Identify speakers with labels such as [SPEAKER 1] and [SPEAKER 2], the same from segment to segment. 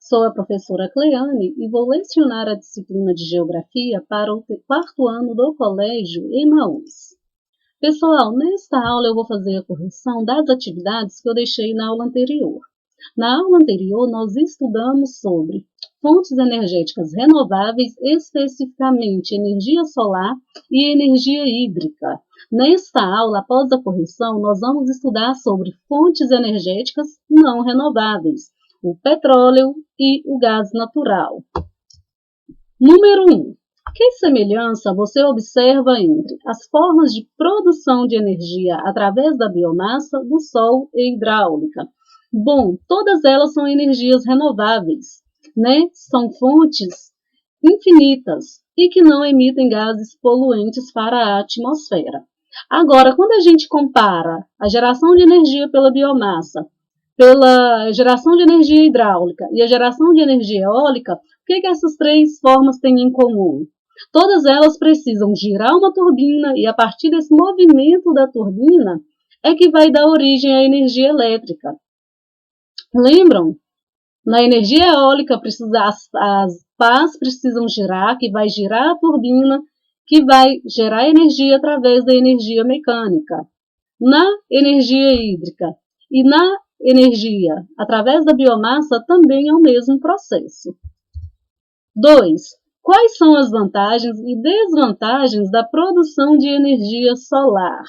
[SPEAKER 1] Sou a professora Cleane e vou lecionar a disciplina de Geografia para o quarto ano do Colégio Emaús. Pessoal, nesta aula eu vou fazer a correção das atividades que eu deixei na aula anterior. Na aula anterior, nós estudamos sobre fontes energéticas renováveis, especificamente energia solar e energia hídrica. Nesta aula, após a correção, nós vamos estudar sobre fontes energéticas não renováveis, o petróleo e o gás natural. Número 1. Que semelhança você observa entre as formas de produção de energia através da biomassa, do sol e hidráulica? Bom, todas elas são energias renováveis, né? São fontes infinitas e que não emitem gases poluentes para a atmosfera. Agora, quando a gente compara a geração de energia pela biomassa, pela geração de energia hidráulica e a geração de energia eólica, o que essas três formas têm em comum? Todas elas precisam girar uma turbina e a partir desse movimento da turbina é que vai dar origem à energia elétrica. Lembram? Na energia eólica, as pás precisam girar, que vai girar a turbina, que vai gerar energia através da energia mecânica. Na energia hídrica e na energia através da biomassa também é o mesmo processo. 2. Quais são as vantagens e desvantagens da produção de energia solar?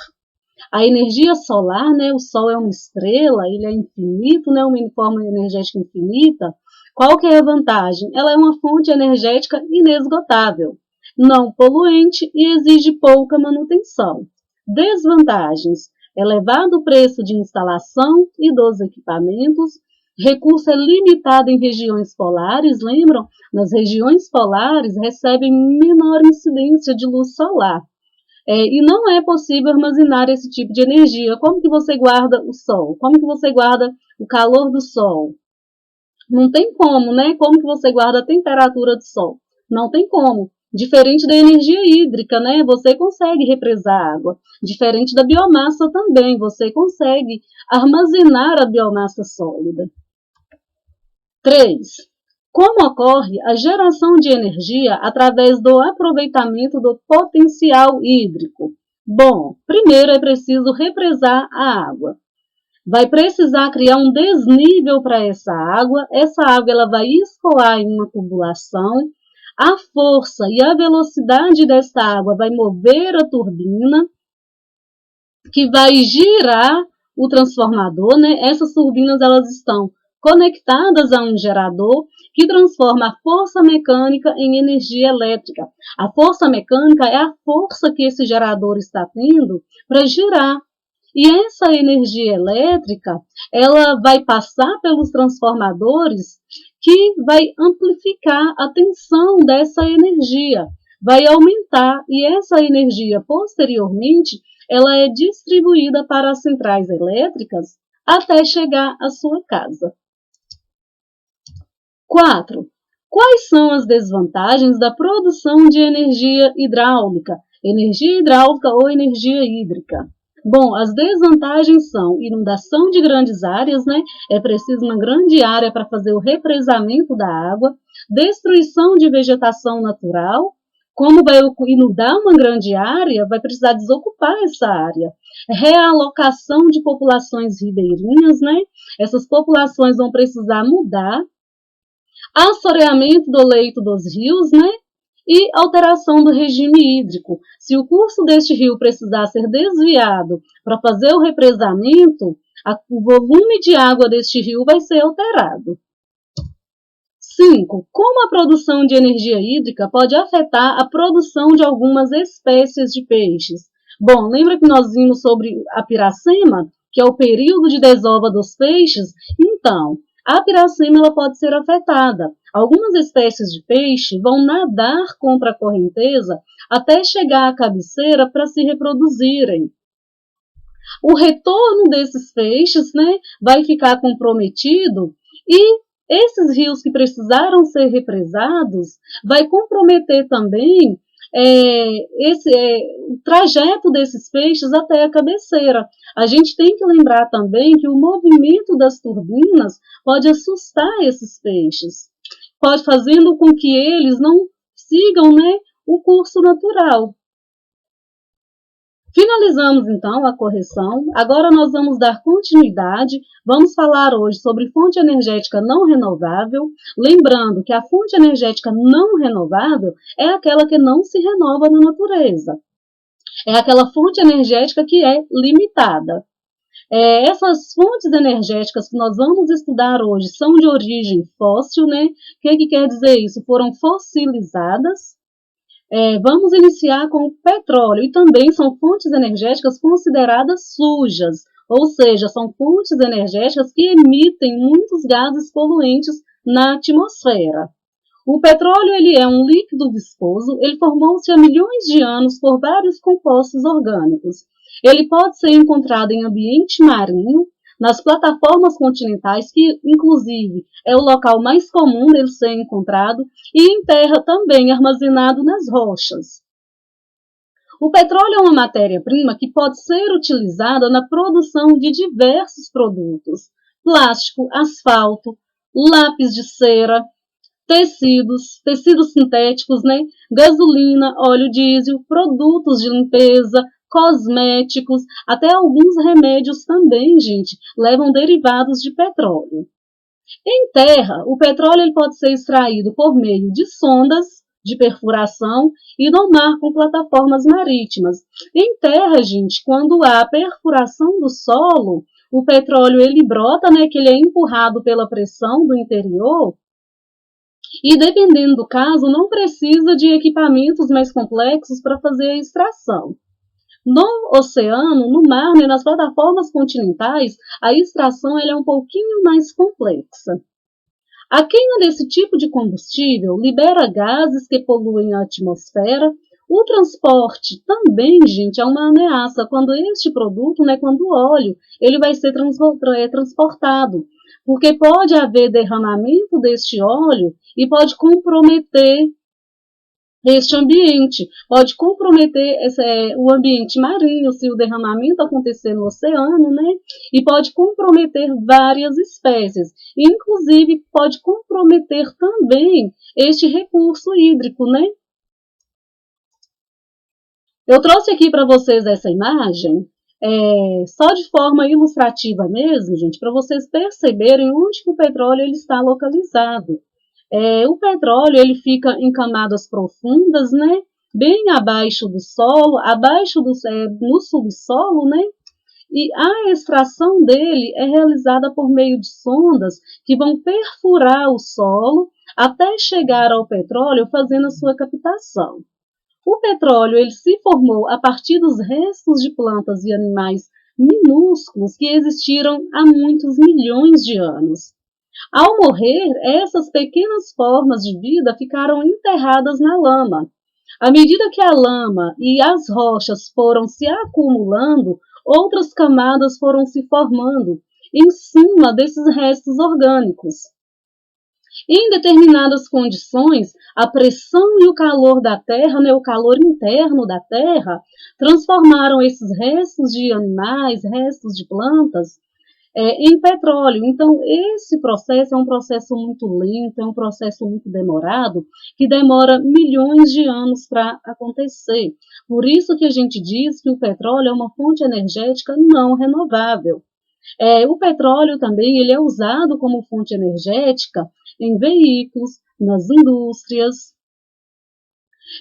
[SPEAKER 1] A energia solar, né, o Sol é uma estrela, ele é infinito, né, uma forma energética infinita. Qual que é a vantagem? Ela é uma fonte energética inesgotável, não poluente e exige pouca manutenção. Desvantagens: elevado preço de instalação e dos equipamentos, recurso é limitado em regiões polares, lembram? Nas regiões polares recebem menor incidência de luz solar. E não é possível armazenar esse tipo de energia. Como que você guarda o sol? Como que você guarda o calor do sol? Não tem como, né? Como que você guarda a temperatura do sol? Não tem como. Diferente da energia hídrica, né? Você consegue represar água. Diferente da biomassa também, você consegue armazenar a biomassa sólida. 3. Como ocorre a geração de energia através do aproveitamento do potencial hídrico? Bom, primeiro é preciso represar a água. Vai precisar criar um desnível para essa água ela vai escoar em uma tubulação, a força e a velocidade dessa água vai mover a turbina, que vai girar o transformador, né? Essas turbinas elas estão conectadas a um gerador que transforma a força mecânica em energia elétrica. A força mecânica é a força que esse gerador está tendo para girar. E essa energia elétrica, ela vai passar pelos transformadores que vai amplificar a tensão dessa energia, vai aumentar e essa energia posteriormente ela é distribuída para as centrais elétricas até chegar à sua casa. 4. Quais são as desvantagens da produção de energia hidráulica ou energia hídrica? Bom, as desvantagens são inundação de grandes áreas, né? É preciso uma grande área para fazer o represamento da água, destruição de vegetação natural. Como vai inundar uma grande área, vai precisar desocupar essa área. Realocação de populações ribeirinhas, né? Essas populações vão precisar mudar. Assoreamento do leito dos rios, né? E alteração do regime hídrico. Se o curso deste rio precisar ser desviado para fazer o represamento, o volume de água deste rio vai ser alterado. 5. Como a produção de energia hídrica pode afetar a produção de algumas espécies de peixes? Bom, lembra que nós vimos sobre a piracema, que é o período de desova dos peixes? Então, a piracema ela pode ser afetada. Algumas espécies de peixe vão nadar contra a correnteza até chegar à cabeceira para se reproduzirem. O retorno desses peixes, né, vai ficar comprometido e esses rios que precisaram ser represados vai comprometer também o trajeto desses peixes até a cabeceira. A gente tem que lembrar também que o movimento das turbinas pode assustar esses peixes, pode fazendo com que eles não sigam, né, o curso natural. Finalizamos então a correção. Agora nós vamos dar continuidade. Vamos falar hoje sobre fonte energética não renovável. Lembrando que a fonte energética não renovável é aquela que não se renova na natureza. É aquela fonte energética que é limitada. Essas fontes energéticas que nós vamos estudar hoje são de origem fóssil, né? O que quer dizer isso? Foram fossilizadas. Vamos iniciar com o petróleo, e também são fontes energéticas consideradas sujas, ou seja, são fontes energéticas que emitem muitos gases poluentes na atmosfera. O petróleo ele é um líquido viscoso, ele formou-se há milhões de anos por vários compostos orgânicos. Ele pode ser encontrado em ambiente marinho, nas plataformas continentais, que inclusive é o local mais comum dele ser encontrado, e em terra também, armazenado nas rochas. O petróleo é uma matéria-prima que pode ser utilizada na produção de diversos produtos: plástico, asfalto, lápis de cera, tecidos sintéticos, né? Gasolina, óleo diesel, produtos de limpeza, cosméticos, até alguns remédios também, gente, levam derivados de petróleo. Em terra, o petróleo ele pode ser extraído por meio de sondas de perfuração e no mar com plataformas marítimas. Em terra, gente, quando há perfuração do solo, o petróleo ele brota, né, que ele é empurrado pela pressão do interior, e dependendo do caso, não precisa de equipamentos mais complexos para fazer a extração. No oceano, no mar, né, nas plataformas continentais, a extração ela é um pouquinho mais complexa. A queima desse tipo de combustível libera gases que poluem a atmosfera. O transporte também, gente, é uma ameaça quando este produto, né, quando o óleo, ele vai ser transportado, porque pode haver derramamento deste óleo e pode comprometer este ambiente, pode comprometer o ambiente marinho, se o derramamento acontecer no oceano, né? E pode comprometer várias espécies, inclusive pode comprometer também este recurso hídrico, né? Eu trouxe aqui para vocês essa imagem, só de forma ilustrativa mesmo, gente, para vocês perceberem onde que o petróleo ele está localizado. O petróleo ele fica em camadas profundas, né? Bem abaixo do solo, no subsolo, né? E a extração dele é realizada por meio de sondas que vão perfurar o solo até chegar ao petróleo, fazendo a sua captação. O petróleo ele se formou a partir dos restos de plantas e animais minúsculos que existiram há muitos milhões de anos. Ao morrer, essas pequenas formas de vida ficaram enterradas na lama. À medida que a lama e as rochas foram se acumulando, outras camadas foram se formando em cima desses restos orgânicos. Em determinadas condições, a pressão e o calor da Terra, né, o calor interno da Terra, transformaram esses restos de animais, restos de plantas, em petróleo. Então, esse processo é um processo muito lento, é um processo muito demorado, que demora milhões de anos para acontecer. Por isso que a gente diz que o petróleo é uma fonte energética não renovável. O petróleo também ele é usado como fonte energética em veículos, nas indústrias,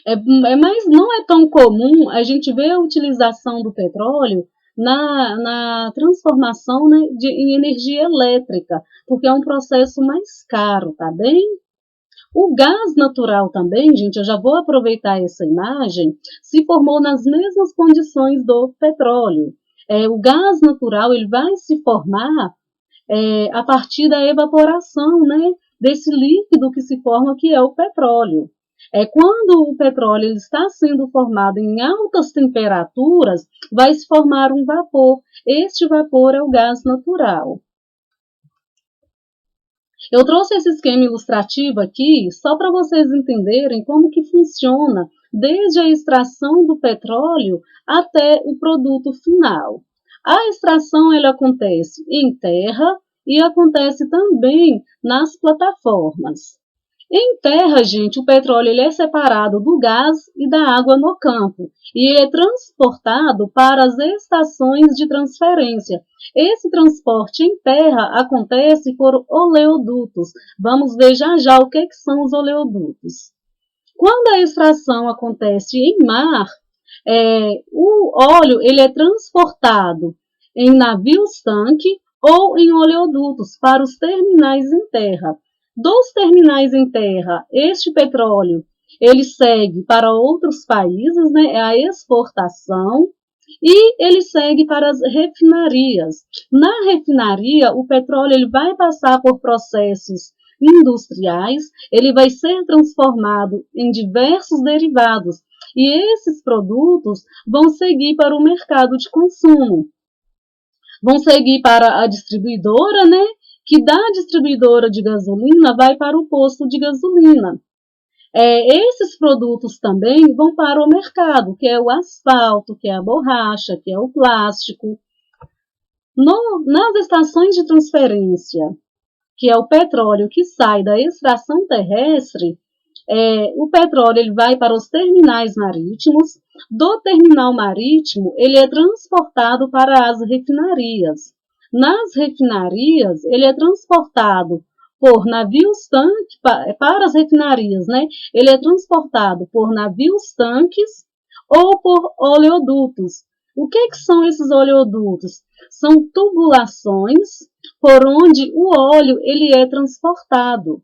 [SPEAKER 1] mas não é tão comum a gente ver a utilização do petróleo na transformação, né, em energia elétrica, porque é um processo mais caro, tá bem? O gás natural também, gente, eu já vou aproveitar essa imagem, se formou nas mesmas condições do petróleo. O gás natural ele vai se formar a partir da evaporação, né, desse líquido que se forma, que é o petróleo. Quando o petróleo ele está sendo formado em altas temperaturas, vai se formar um vapor. Este vapor é o gás natural. Eu trouxe esse esquema ilustrativo aqui só para vocês entenderem como que funciona desde a extração do petróleo até o produto final. A extração ela acontece em terra e acontece também nas plataformas. Em terra, gente, o petróleo ele é separado do gás e da água no campo e ele é transportado para as estações de transferência. Esse transporte em terra acontece por oleodutos. Vamos ver já já o que são os oleodutos. Quando a extração acontece em mar, o óleo ele é transportado em navios-tanque ou em oleodutos para os terminais em terra. Dos terminais em terra, este petróleo ele segue para outros países, né, é a exportação, e ele segue para as refinarias. Na refinaria, o petróleo ele vai passar por processos industriais, ele vai ser transformado em diversos derivados, e esses produtos vão seguir para o mercado de consumo. Vão seguir para a distribuidora, né? Que da distribuidora de gasolina vai para o posto de gasolina. Esses produtos também vão para o mercado, que é o asfalto, que é a borracha, que é o plástico. Nas estações de transferência, que é o petróleo que sai da extração terrestre, o petróleo ele vai para os terminais marítimos. Do terminal marítimo, ele é transportado para as refinarias. Nas refinarias, ele é transportado por navios-tanques para as refinarias, né? Ele é transportado por navios-tanques ou por oleodutos. O que são esses oleodutos? São tubulações por onde o óleo ele é transportado.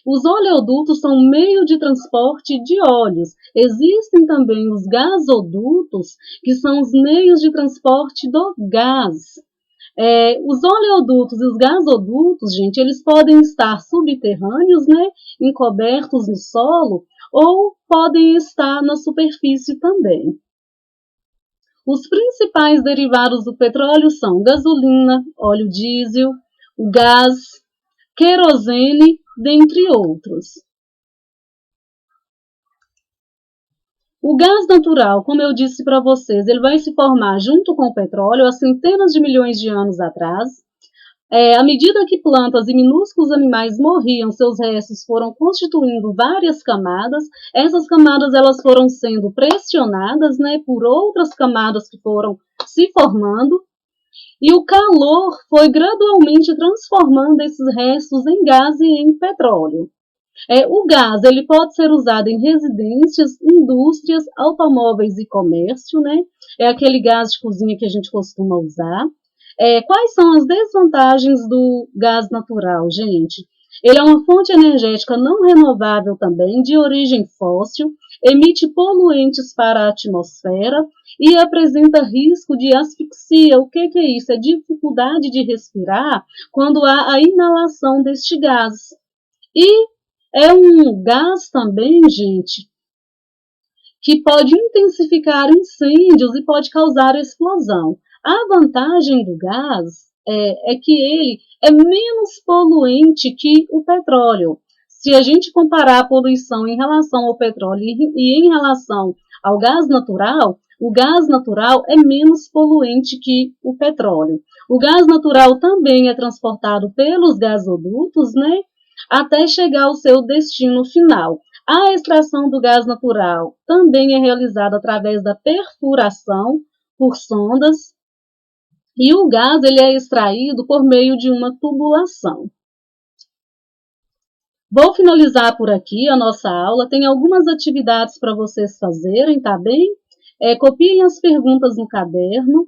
[SPEAKER 1] Os oleodutos são meio de transporte de óleos. Existem também os gasodutos, que são os meios de transporte do gás. Os oleodutos e os gasodutos, gente, eles podem estar subterrâneos, né, encobertos no solo, ou podem estar na superfície também. Os principais derivados do petróleo são gasolina, óleo diesel, o gás, querosene, dentre outros. O gás natural, como eu disse para vocês, ele vai se formar junto com o petróleo há centenas de milhões de anos atrás. À medida que plantas e minúsculos animais morriam, seus restos foram constituindo várias camadas. Essas camadas elas foram sendo pressionadas, né, por outras camadas que foram se formando. E o calor foi gradualmente transformando esses restos em gás e em petróleo. O gás ele pode ser usado em residências, indústrias, automóveis e comércio, né? É aquele gás de cozinha que a gente costuma usar. Quais são as desvantagens do gás natural, gente? Ele é uma fonte energética não renovável também, de origem fóssil, emite poluentes para a atmosfera e apresenta risco de asfixia. O que é isso? É dificuldade de respirar quando há a inalação deste gás. E é um gás também, gente, que pode intensificar incêndios e pode causar explosão. A vantagem do gás é que ele é menos poluente que o petróleo. Se a gente comparar a poluição em relação ao petróleo e em relação ao gás natural, o gás natural é menos poluente que o petróleo. O gás natural também é transportado pelos gasodutos, né, até chegar ao seu destino final. A extração do gás natural também é realizada através da perfuração por sondas, e o gás ele é extraído por meio de uma tubulação. Vou finalizar por aqui a nossa aula. Tem algumas atividades para vocês fazerem, tá bem? Copiem as perguntas no caderno,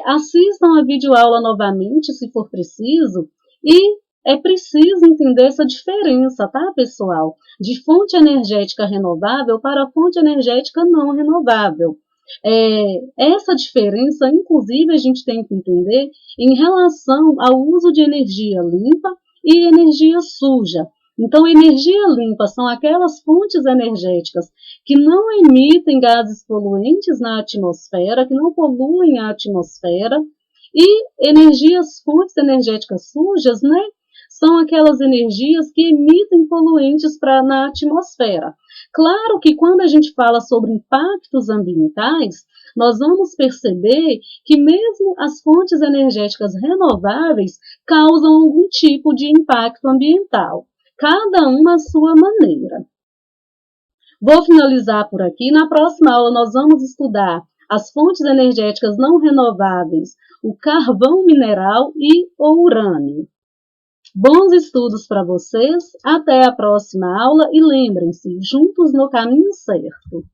[SPEAKER 1] assistam a videoaula novamente, se for preciso, e é preciso entender essa diferença, tá, pessoal? De fonte energética renovável para fonte energética não renovável. Essa diferença, inclusive, a gente tem que entender em relação ao uso de energia limpa e energia suja. Então, energia limpa são aquelas fontes energéticas que não emitem gases poluentes na atmosfera, que não poluem a atmosfera, e fontes energéticas sujas, né, são aquelas energias que emitem poluentes na atmosfera. Claro que quando a gente fala sobre impactos ambientais, nós vamos perceber que mesmo as fontes energéticas renováveis causam algum tipo de impacto ambiental, cada uma à sua maneira. Vou finalizar por aqui. Na próxima aula nós vamos estudar as fontes energéticas não renováveis, o carvão mineral e o urânio. Bons estudos para vocês, até a próxima aula e lembrem-se, juntos no caminho certo.